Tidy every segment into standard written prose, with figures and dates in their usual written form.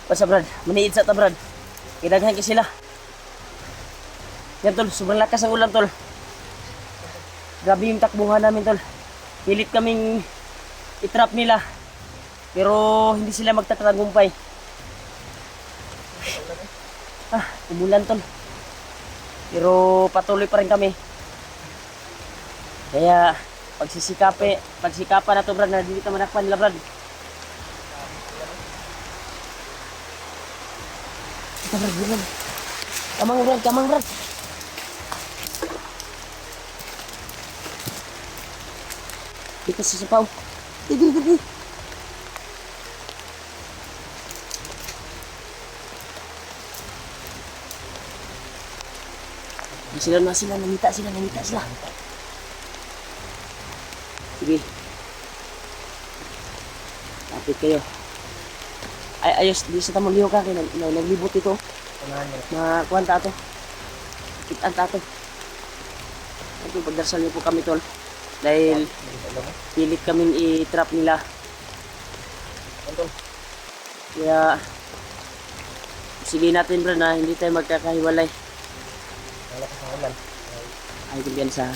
Basta Brad, maniid sa ta Brad. Kidaghan ka sila. Yan tol, sobrang lakas ang ulan tol. Grabe yung takbuhan namin tol. Pilit kaming itrap nila. Pero hindi sila magtatagumpay. Umulan tol. Pero patuloy pa rin kami. Kaya pagsikapan na to Brad, na hindi ka manakpan nila Brad. Ito Brad, Brad. Kamang Brad, kamang Brad. Dito sa sapaw. Dito. Sila, namita sila. Sige. Tapit kayo. Ay, ayos, di sa tamang liho ka. Naglibot ito. Makuhan ta ito. Kitaan ta ito. Ito, pagdarasal niyo po kami tol. Dahil pilit kaming i-trap nila. Kaya sige natin bro na hindi tayo magkakahiwalay. Ay, kumpiyansa.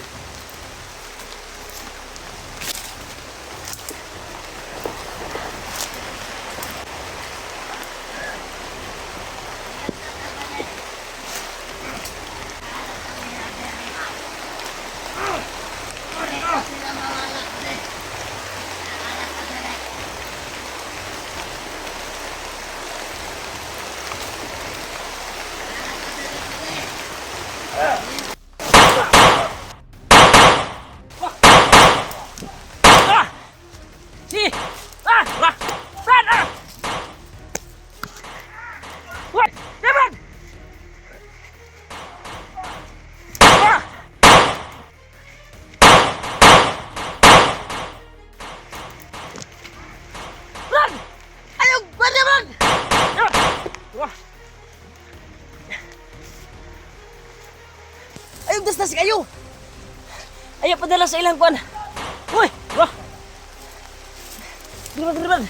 Ayun, dasdas kayo! Ayaw padala sa ilang kuwan! Uy! Wah! Driban!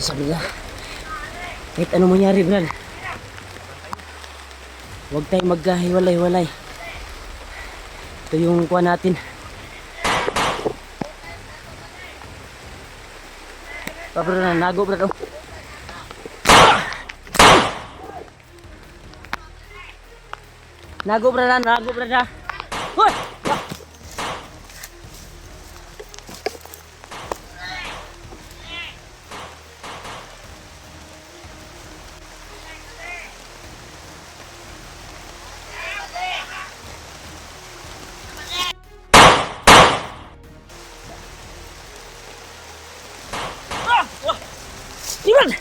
Sabi niya, kahit ano mangyari Brad, huwag tayong magkahiwalay-hiwalay. Ito yung kuha natin. Brad, nago Brad. Nago Brad. Hoy! Iman!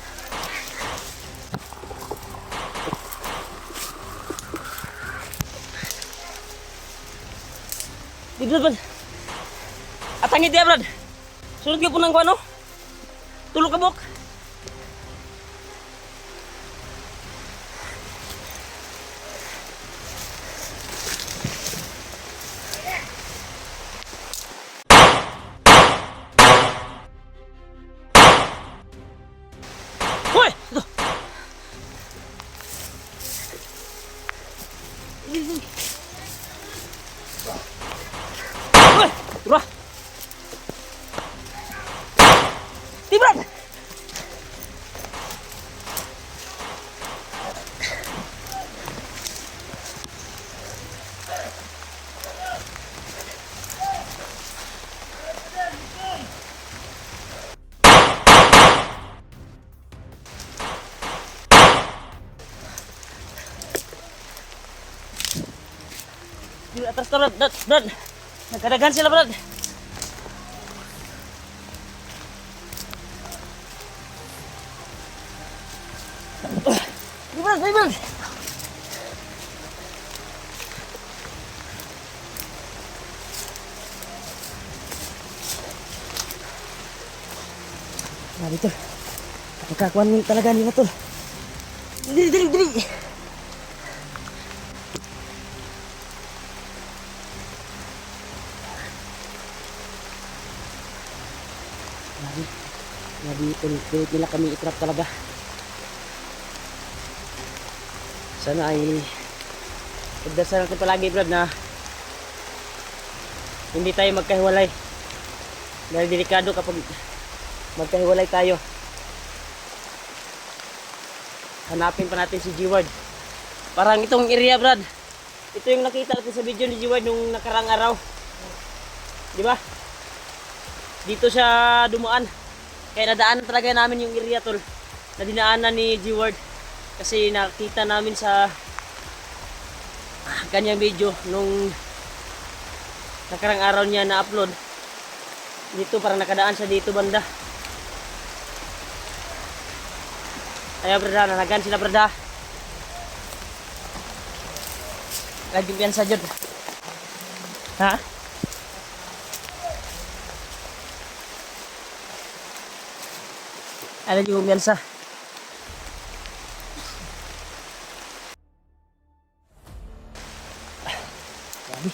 Di Brad. Atangin dia Brad. Sunod ka po ng ano? Tulog ka bok. Hoy! Ito! Hoy! Diba? Di Brad! Di atas to, Brad. Brad. Nagkadagan sila, Brad. Di, Brad, di, Brad. Nah, dito. Pagkakuan talaga nila to. Dili, dili, dili. Grabe, pilit nila kami itrap talaga. Sana ay pagdasal natin palagi, Brad, na hindi tayo magkahiwalay. Dahil delikado kapag magkahiwalay tayo. Hanapin pa natin si G-Ward. Parang itong area, Brad. Ito yung nakita natin sa video ni G-Ward nung nakarang araw. Di ba? Dito siya dumaan. Kaya nadaanan talaga namin yung area, tol. Na dinaanan ni G-Ward. Kasi nakita namin sa kanyang video nung nakarang araw niya na-upload. Dito parang nakadaan siya dito banda. Ayaw, brada, nanagan sila, brada. Lagi piyansa dyan. Ha? Ada yung piyansa. Grabe.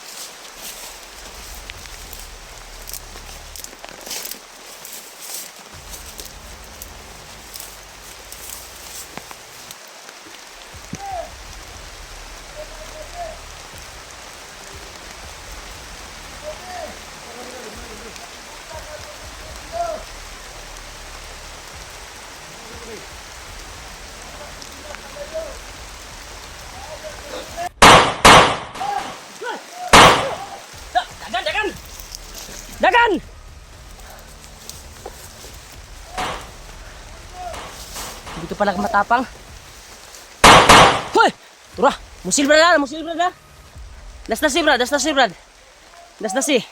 Dagan, dagan! Dagan! Dito pala matapang. Hoy! Turah! Musil, brad! Musil, brad! Das na si, brad! Das na si, brad! Das na si!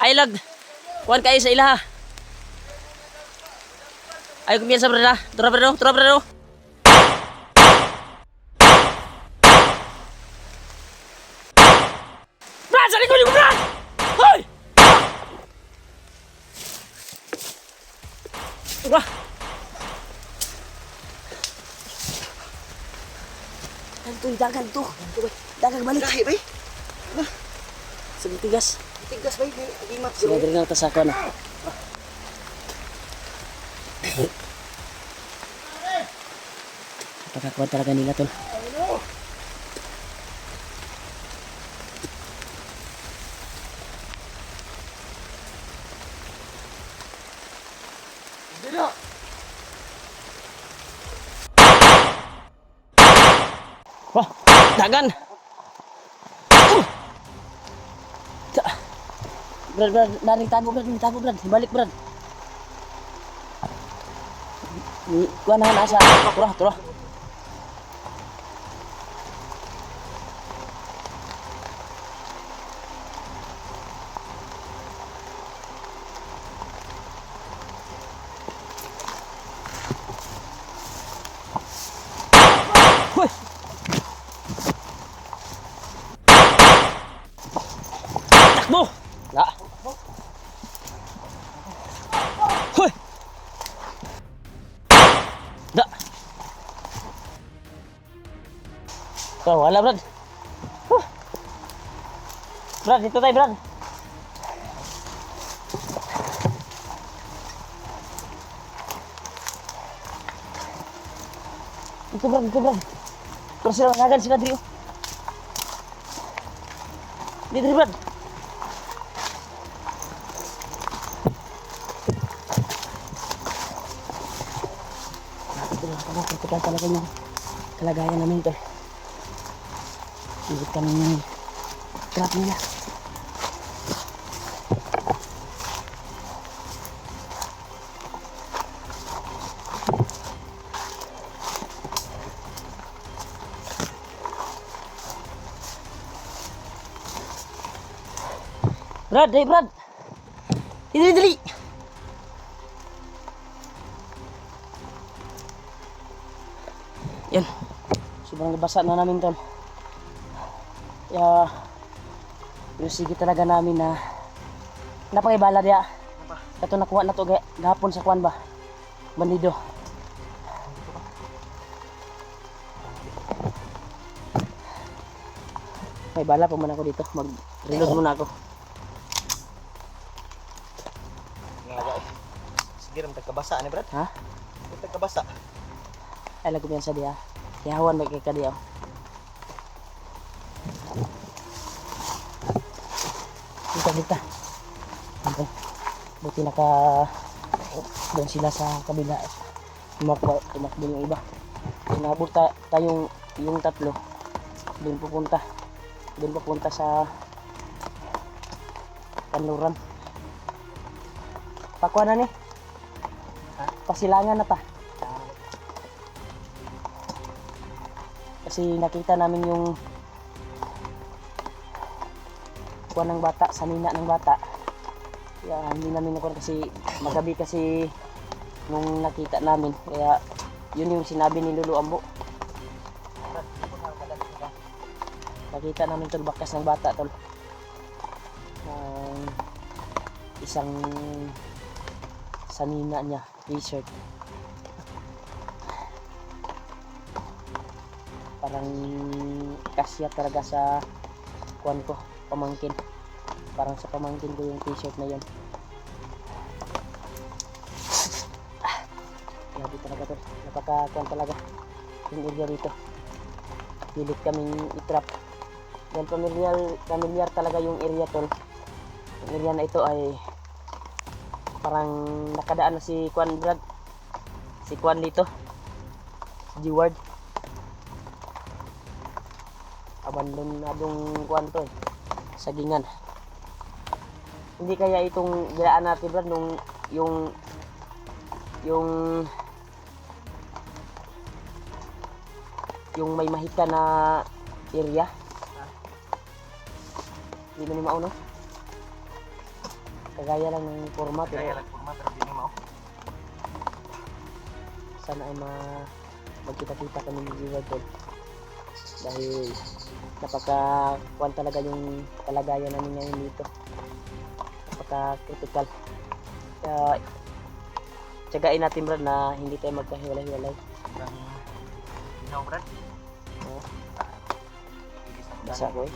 Ay, lag! Kuhan kayo sa ilaha. Ayaw kumiyan sa, brad! Turah, brad! Turah, brad! Brad! Sa likod ko, brad! Hoy! Turah! Dagan to. Dagan balik. Gahi, bay. Sige, tigas. Tigas, bay. Imat. Sige, dali na tas ako na. Pagkakuan talaga nila, tol. Dito. Oh, dagan. Brad, brad, naring tago, brad. Balik, brad. Kuha na nasa. Turah, turah. Hoy! Takbo! La. Hoy! Da. Oh, wala, brad. Brad, dito tayo, brad. Dito, brad, dito, brad. Terus sila nangagan sila dito. Dito, brad. Perhatikan talaga yung kalagayan namin, tol. Hindi kami trap nila. Brad, hey Brad. Dili, dili. Yan. Sobrang nabasa na namin tol. Kaya, yung sige talaga namin na napakibala diya. Kato nakuha na to gahapon sa kuan ba? Bandido. May bala pa man ako dito. Mag-reload muna ako. Sige ram tagkabasa ni Brad. Ha? Tagkabasa. Ay lago yan sa diya. Ihawan may kay kadiya. Kita. Ampun. Buti doon sila sa kabila. Tumakbo yung iba. Inabot tayong yung tatlo. Doon pupunta sa Kanluran. Pakuha na ni. Pasilangan na ta. Kasi nakita namin yung kuha ng bata, sanina ng bata. Kaya hindi namin nakuha kasi magabi kasi nung nakita namin. Kaya yun yung sinabi ni Lulu Ambo. Nakita namin tol bakas ng bata tol. Isang sanina niya, t-shirt. Parang kasya talaga sa kuwan ko, pamangkin. Parang sa pamangkin ko yung t-shirt na yun. Grabe talaga tol. Napaka-kuwan talaga yung area dito. Pilit kaming itrap. Yan familiar talaga yung area tol. Yung area na ito ay parang nakadaan na si Kwan Brad. Si Kwan dito. Si G-Ward. Abandonadong Kwan to eh. Sagingan. Hindi kaya itong gilaan natin Brad nung yung may mahika na area. Hindi mo ni mao no? Kagaya lang ng format. Kaya lang format pero di ni mao. Sana ay magkita-kita kami ni G-Ward tol. Dahil napaka-kuwan talaga yung kalagayan namin ngayon dito. Napaka-critical. Kaya tiyagain natin Brad na hindi tayo magkahiwalay-hiwalay. Ikaw Brad? Oo. Basa ko eh.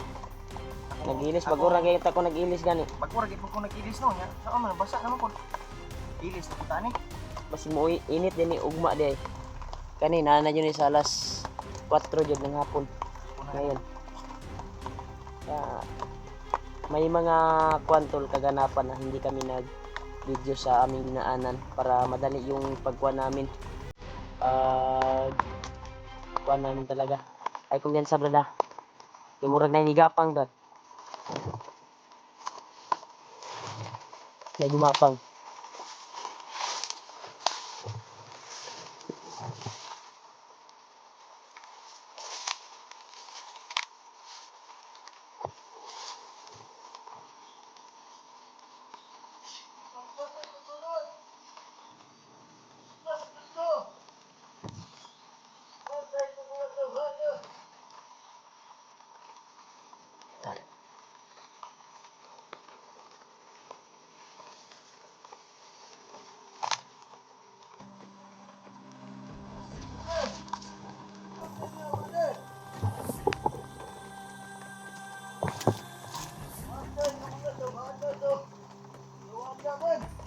Nag-ilis, bagura gayet ako nag-ilis gani. Bagura gayet ko nag-ilis no nya. Saan man basa naman ko. Ilis na puta ni. Basi mo init din ni ugma di ay. Kanina na yun sa alas 4 jud ng hapon. Ngayon. May mga kwantol kaganapan na hindi kami nag-video sa aming dinaanan para madali yung pagkuha namin. Kuha namin talaga. Ay kung yan sa brada. Yung murag na hinigapang Brad. May gumapang.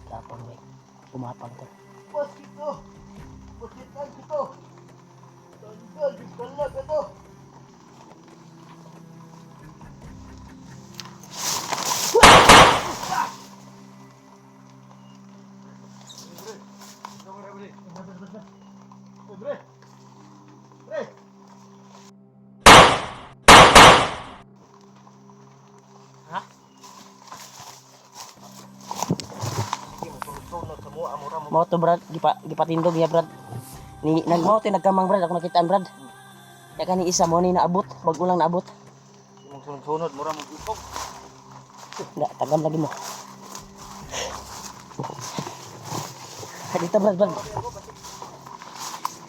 Tapang may gumapang to. Ha? Mo to Brad, gipatindog niya Brad. Nagmao to nagkamang Brad, ako nakitaan Brad. Ya kani isa mo ni naabot, bago lang naabot. Sunod-sunod mura mo ikog. Nggak, tagam lagi mo. Dito Brad, Brad.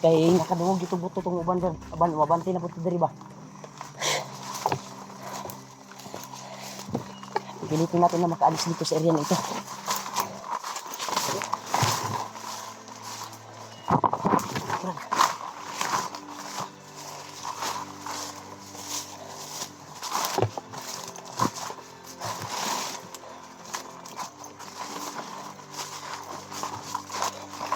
Kay nakadungog dito buto tong uban Brad. Mabantay na po ito diri ba? Pilitin natin na makaalis dito sa area na ito.